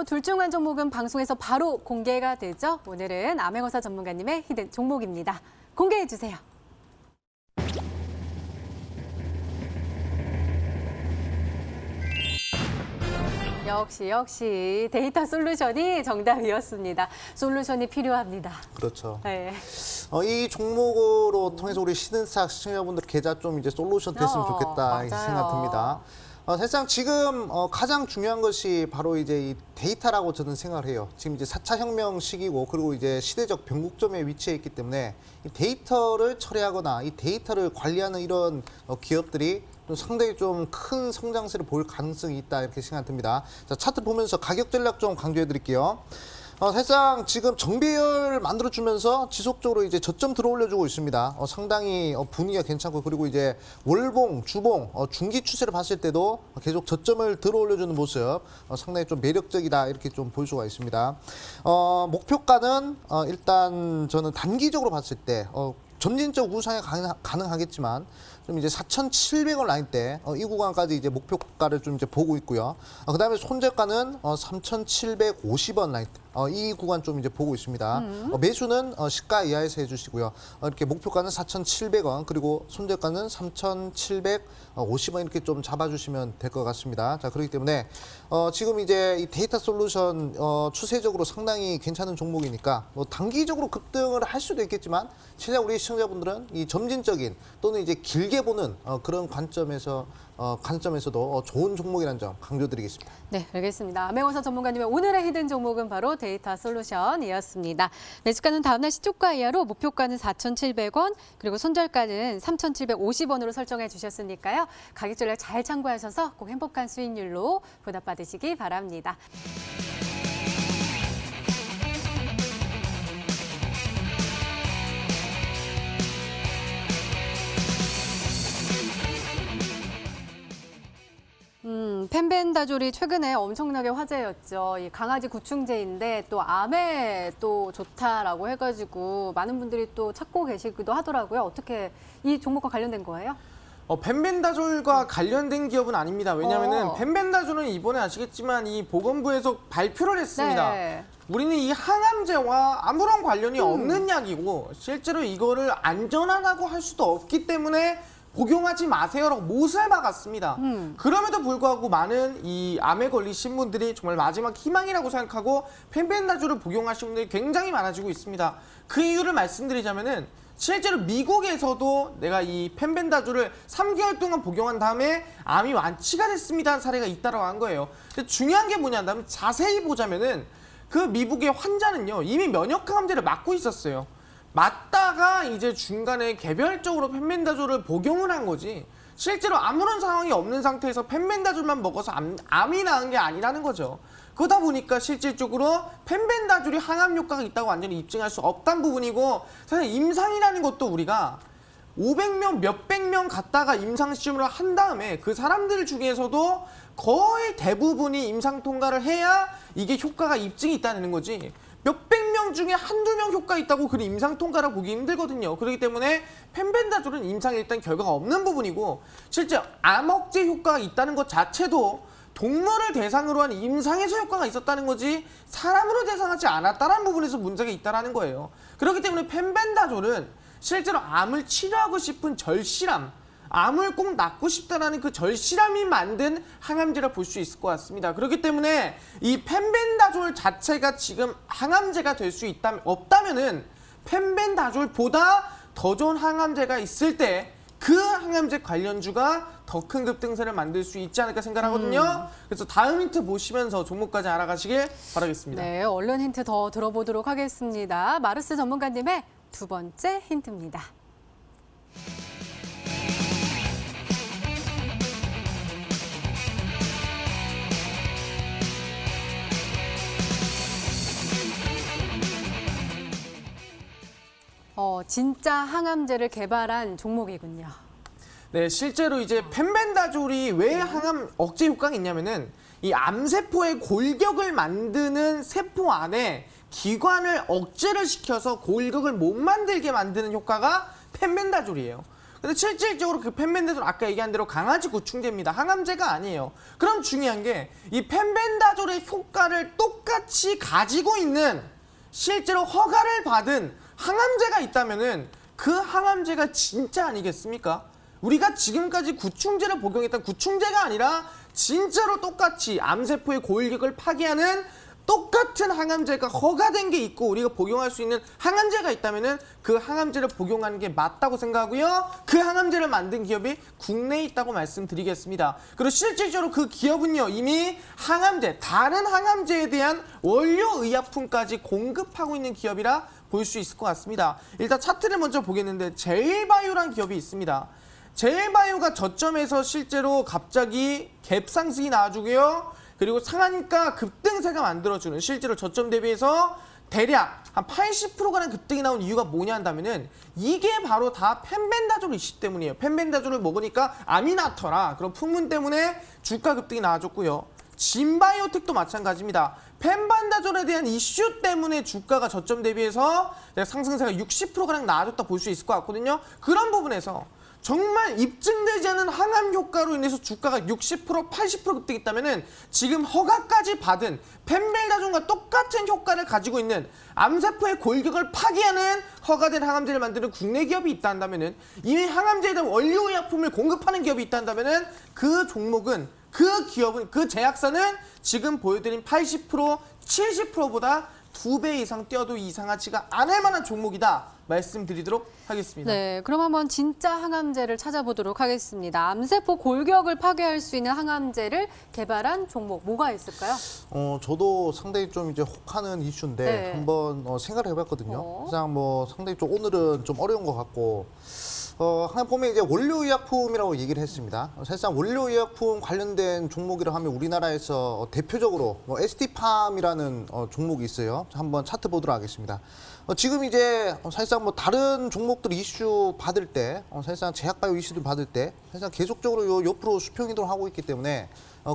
또 둘 중 한 종목은 방송에서 바로 공개가 되죠. 오늘은 암행어사 전문가님의 히든 종목입니다. 공개해 주세요. 역시 데이터 솔루션이 정답이었습니다. 솔루션이 필요합니다. 그렇죠. 네. 이 종목으로 통해서 우리 시든스탁 시청자분들 계좌 좀 이제 솔루션 됐으면 좋겠다 이렇게 생각 듭니다. 사실상 지금 가장 중요한 것이 바로 이제 이 데이터라고 저는 생각을 해요. 지금 이제 4차 혁명 시기고 그리고 이제 시대적 변곡점에 위치해 있기 때문에 이 데이터를 처리하거나 이 데이터를 관리하는 이런 기업들이 좀 상당히 좀 큰 성장세를 보일 가능성이 있다 이렇게 생각됩니다. 자, 차트 보면서 가격 전략 좀 강조해 드릴게요. 사실상 지금 정배열 만들어주면서 지속적으로 이제 저점 들어올려주고 있습니다. 상당히 분위기가 괜찮고 그리고 이제 월봉, 주봉, 중기 추세를 봤을 때도 계속 저점을 들어올려주는 모습 상당히 좀 매력적이다 이렇게 좀 볼 수가 있습니다. 목표가는 일단 저는 단기적으로 봤을 때 점진적 우상이 가능하겠지만 좀 이제 4,700원 라인대 이 구간까지 이제 목표가를 좀 이제 보고 있고요. 그다음에 손절가는 3,750원 라인대 이 구간 좀 이제 보고 있습니다. 매수는 시가 이하에서 해주시고요. 이렇게 목표가는 4,700원 그리고 손절가는 3,750원 이렇게 좀 잡아주시면 될 것 같습니다. 자 그렇기 때문에 지금 이제 이 데이터 솔루션 추세적으로 상당히 괜찮은 종목이니까 뭐 단기적으로 급등을 할 수도 있겠지만 최대한 우리 시청자분들은 이 점진적인 또는 이제 길게 보는 그런 관점에서도 좋은 종목이라는 점 강조드리겠습니다. 네, 알겠습니다. 암행어사 전문가님의 오늘의 히든 종목은 바로 데이터 솔루션이었습니다. 매수가는 다음날 시초가 이하로 목표가는 4,700원 그리고 손절가는 3,750원으로 설정해 주셨으니까요. 가격 전략 잘 참고하셔서 꼭 행복한 수익률로 보답받으시기 바랍니다. 펜벤다졸이 최근에 엄청나게 화제였죠. 이 강아지 구충제인데 또 암에 또 좋다라고 해가지고 많은 분들이 또 찾고 계시기도 하더라고요. 어떻게 이 종목과 관련된 거예요? 펜벤다졸과 관련된 기업은 아닙니다. 왜냐하면 펜벤다졸은 이번에 아시겠지만 이 보건부에서 발표를 했습니다. 네. 우리는 이 항암제와 아무런 관련이 없는 약이고 실제로 이거를 안전하다고 할 수도 없기 때문에 복용하지 마세요라고 못을 박았습니다. 그럼에도 불구하고 많은 이 암에 걸리신 분들이 정말 마지막 희망이라고 생각하고 펜벤다졸을 복용하신 분들이 굉장히 많아지고 있습니다. 그 이유를 말씀드리자면은 실제로 미국에서도 내가 이 펜벤다졸을 3개월 동안 복용한 다음에 암이 완치가 됐습니다 한 사례가 있다고 한 거예요. 근데 중요한 게 뭐냐면 자세히 보자면은 그 미국의 환자는요 이미 면역 항암제를 맞고 있었어요. 맞다가 이제 중간에 개별적으로 펜벤다졸을 복용을 한 거지 실제로 아무런 상황이 없는 상태에서 펜벤다졸만 먹어서 암이 나은 게 아니라는 거죠. 그러다 보니까 실질적으로 펜벤다졸이 항암 효과가 있다고 완전히 입증할 수 없다는 부분이고 사실 임상이라는 것도 우리가 500명, 몇백 명 갔다가 임상 시험을 한 다음에 그 사람들 중에서도 거의 대부분이 임상 통과를 해야 이게 효과가 입증이 있다는 거지 몇백 명 중에 한두 명 효과 있다고 그 임상 통과를 보기 힘들거든요. 그렇기 때문에 펜벤다졸은 임상에 일단 결과가 없는 부분이고 실제 암 억제 효과가 있다는 것 자체도 동물을 대상으로 한 임상에서 효과가 있었다는 거지 사람으로 대상하지 않았다는 부분에서 문제가 있다는 거예요. 그렇기 때문에 펜벤다졸은 실제로 암을 치료하고 싶은 절실함 암을 꼭 낫고 싶다라는 그 절실함이 만든 항암제라 볼 수 있을 것 같습니다. 그렇기 때문에 이 펜벤다졸 자체가 지금 항암제가 될 수 없다면은 펜벤다졸보다 더 좋은 항암제가 있을 때 그 항암제 관련주가 더 큰 급등세를 만들 수 있지 않을까 생각하거든요. 그래서 다음 힌트 보시면서 종목까지 알아가시길 바라겠습니다. 네, 얼른 힌트 더 들어보도록 하겠습니다. 마르스 전문가님의 두 번째 힌트입니다. 진짜 항암제를 개발한 종목이군요. 네, 실제로 이제 펜벤다졸이 왜 항암 억제 효과가 있냐면은 이 암세포의 골격을 만드는 세포 안에 기관을 억제를 시켜서 골격을 못 만들게 만드는 효과가 펜벤다졸이에요. 근데 실질적으로 그 펜벤다졸 아까 얘기한 대로 강아지 구충제입니다. 항암제가 아니에요. 그럼 중요한 게 이 펜벤다졸의 효과를 똑같이 가지고 있는 실제로 허가를 받은 항암제가 있다면은 그 항암제가 진짜 아니겠습니까? 우리가 지금까지 구충제를 복용했던 구충제가 아니라 진짜로 똑같이 암세포의 고일격을 파괴하는 똑같은 항암제가 허가된 게 있고 우리가 복용할 수 있는 항암제가 있다면은 그 항암제를 복용하는 게 맞다고 생각하고요. 그 항암제를 만든 기업이 국내에 있다고 말씀드리겠습니다. 그리고 실질적으로 그 기업은요 이미 항암제, 다른 항암제에 대한 원료 의약품까지 공급하고 있는 기업이라 볼 수 있을 것 같습니다. 일단 차트를 먼저 보겠는데 제일바이오라는 기업이 있습니다. 제일바이오가 저점에서 실제로 갑자기 갭 상승이 나와주고요. 그리고 상한가 급등세가 만들어주는 실제로 저점 대비해서 대략 한 80%가량 급등이 나온 이유가 뭐냐 한다면은 이게 바로 다 펜벤다졸 이슈 때문이에요. 펜벤다졸을 먹으니까 암이 나더라. 그런 풍문 때문에 주가 급등이 나와줬고요. 진바이오텍도 마찬가지입니다. 펜벤다졸에 대한 이슈 때문에 주가가 저점 대비해서 상승세가 60%가량 나아졌다 볼 수 있을 것 같거든요. 그런 부분에서 정말 입증되지 않은 항암 효과로 인해서 주가가 60%, 80% 급등했다면은 지금 허가까지 받은 펜벤다졸과 똑같은 효과를 가지고 있는 암세포의 골격을 파괴하는 허가된 항암제를 만드는 국내 기업이 있다 한다면은 이미 항암제에 대한 원료의약품을 공급하는 기업이 있다 한다면은 그 종목은 그 기업은 그 제약사는 지금 보여드린 80%, 70%보다 2배 이상 뛰어도 이상하지가 않을 만한 종목이다 말씀드리도록 하겠습니다. 네, 그럼 한번 진짜 항암제를 찾아보도록 하겠습니다. 암세포 골격을 파괴할 수 있는 항암제를 개발한 종목 뭐가 있을까요? 저도 상당히 좀 이제 혹하는 이슈인데 네. 한번 생각을 해봤거든요. 그냥 뭐 상당히 좀 오늘은 좀 어려운 것 같고. 하나 보면 이제 원료의약품이라고 얘기를 했습니다. 사실상 원료의약품 관련된 종목이라 하면 우리나라에서 대표적으로 ST팜이라는 종목이 있어요. 한번 차트 보도록 하겠습니다. 지금 이제 사실상 뭐 다른 종목들 이슈 받을 때, 사실상 제약바이오 이슈들 받을 때, 사실상 계속적으로 요 옆으로 수평 이동하고 있기 때문에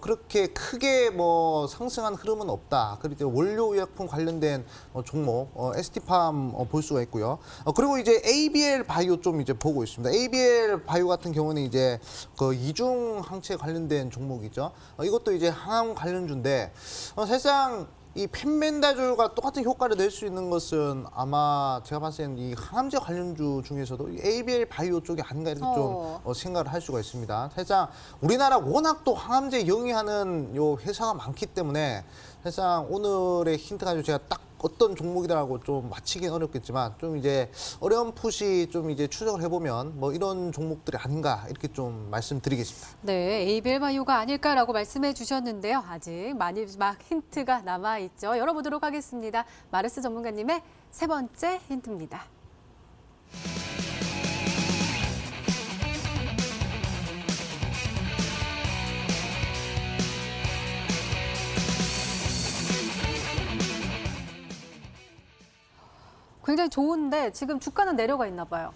그렇게 크게 뭐 상승한 흐름은 없다. 그리고 원료의약품 관련된 종목 ST팜 볼 수가 있고요. 그리고 이제 ABL 바이오 좀 이제 보고 있습니다. ABL 바이오 같은 경우는 이제 그 이중 항체 관련된 종목이죠. 이것도 이제 항암 관련주인데 사실상 이 펜벤다졸과 똑같은 효과를 낼 수 있는 것은 아마 제가 봤을 때는 이 항암제 관련주 중에서도 이 ABL 바이오 쪽이 아닌가 이렇게 좀 생각을 할 수가 있습니다. 사실상 우리나라 워낙 또 항암제 영위하는 요 회사가 많기 때문에 사실상 오늘의 힌트 가지고 제가 딱 어떤 종목이라고 좀 맞히긴 어렵겠지만 좀 이제 어렴풋이 좀 이제 추적을 해보면 뭐 이런 종목들이 아닌가 이렇게 좀 말씀드리겠습니다. 네, ABL 바이오가 아닐까라고 말씀해 주셨는데요. 아직 마지막 힌트가 남아있죠. 열어보도록 하겠습니다. 마르스 전문가님의 세 번째 힌트입니다. 굉장히 좋은데 지금 주가는 내려가 있나 봐요.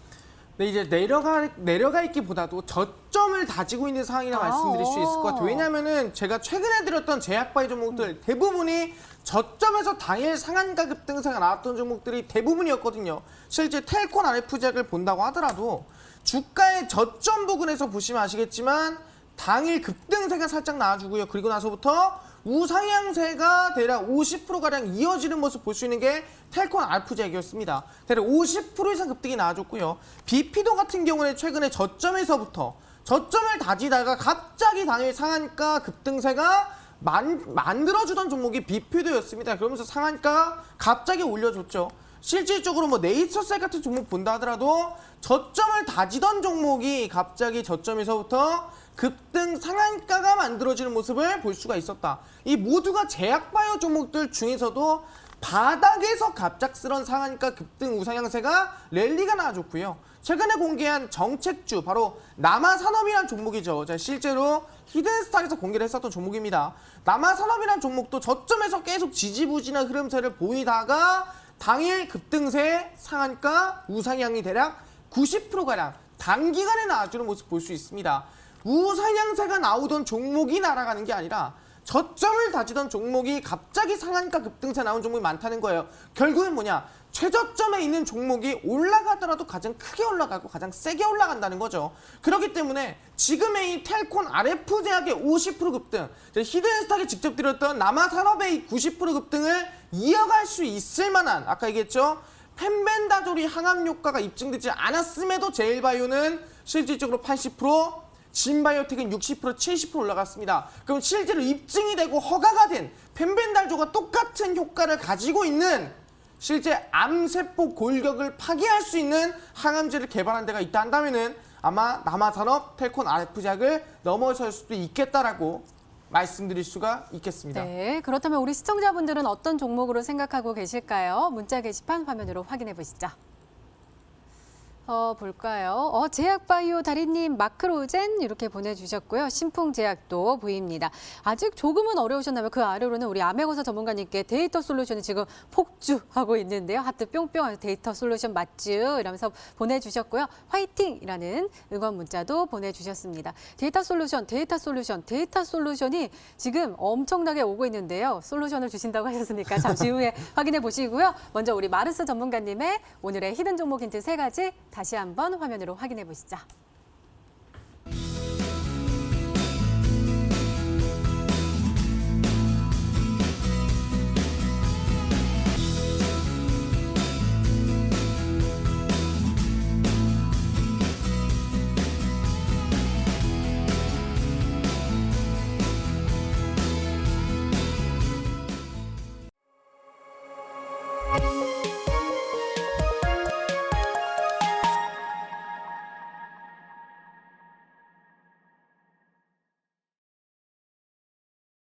네, 이제 내려가 있기보다도 저점을 다지고 있는 상황이라 말씀드릴 수 있을 것 같아요. 왜냐면은 제가 최근에 드렸던 제약바이오 종목들 대부분이 저점에서 당일 상한가 급등세가 나왔던 종목들이 대부분이었거든요. 실제 텔콘 RF제약을 본다고 하더라도 주가의 저점 부근에서 보시면 아시겠지만 당일 급등세가 살짝 나와주고요. 그리고 나서부터 우상향세가 대략 50%가량 이어지는 모습 볼 수 있는 게 텔콘 RF제약이었습니다. 대략 50% 이상 급등이 나와줬고요. 비피도 같은 경우는 최근에 저점에서부터 저점을 다지다가 갑자기 당일 상한가 급등세가 만들어주던 종목이 비피도였습니다. 그러면서 상한가 갑자기 올려줬죠. 실질적으로 뭐 네이처셀 같은 종목 본다 하더라도 저점을 다지던 종목이 갑자기 저점에서부터 급등 상한가가 만들어지는 모습을 볼 수가 있었다. 이 모두가 제약바이오 종목들 중에서도 바닥에서 갑작스런 상한가 급등 우상향세가 랠리가 나와줬고요. 최근에 공개한 정책주 바로 남아산업이라는 종목이죠. 실제로 히든스탁에서 공개를 했었던 종목입니다. 남아산업이라는 종목도 저점에서 계속 지지부진한 흐름세를 보이다가 당일 급등세 상한가 우상향이 대략 90%가량 단기간에 나와주는 모습 볼 수 있습니다. 우상향세가 나오던 종목이 날아가는 게 아니라 저점을 다지던 종목이 갑자기 상한가 급등세 나온 종목이 많다는 거예요. 결국은 뭐냐? 최저점에 있는 종목이 올라가더라도 가장 크게 올라가고 가장 세게 올라간다는 거죠. 그렇기 때문에 지금의 이 텔콘 RF제약의 50% 급등, 히든스탁이 직접 드렸던 남아산업의 90% 급등을 이어갈 수 있을 만한, 아까 얘기했죠? 펜벤다졸이 항암 효과가 입증되지 않았음에도 제일바이오는 실질적으로 80%, 진바이오텍은 60%, 70% 올라갔습니다. 그럼 실제로 입증이 되고 허가가 된 펜벤달조가 똑같은 효과를 가지고 있는 실제 암세포 골격을 파괴할 수 있는 항암제를 개발한 데가 있다 한다면은 아마 남아산업 텔콘 RF제약을 넘어설 수도 있겠다라고 말씀드릴 수가 있겠습니다. 네, 그렇다면 우리 시청자분들은 어떤 종목으로 생각하고 계실까요? 문자 게시판 화면으로 확인해 보시죠. 볼까요? 제약바이오 다리님 마크로젠 이렇게 보내주셨고요. 신풍제약도 보입니다. 아직 조금은 어려우셨나요? 그 아래로는 우리 암행어사 전문가님께 데이터 솔루션이 지금 폭주하고 있는데요. 하트 뿅뿅 데이터 솔루션 맞쥬 이러면서 보내주셨고요. 화이팅이라는 응원 문자도 보내주셨습니다. 데이터 솔루션이 지금 엄청나게 오고 있는데요. 솔루션을 주신다고 하셨으니까 잠시 후에 확인해 보시고요. 먼저 우리 마르스 전문가님의 오늘의 히든 종목 힌트 3가지 다시 한번 화면으로 확인해 보시죠.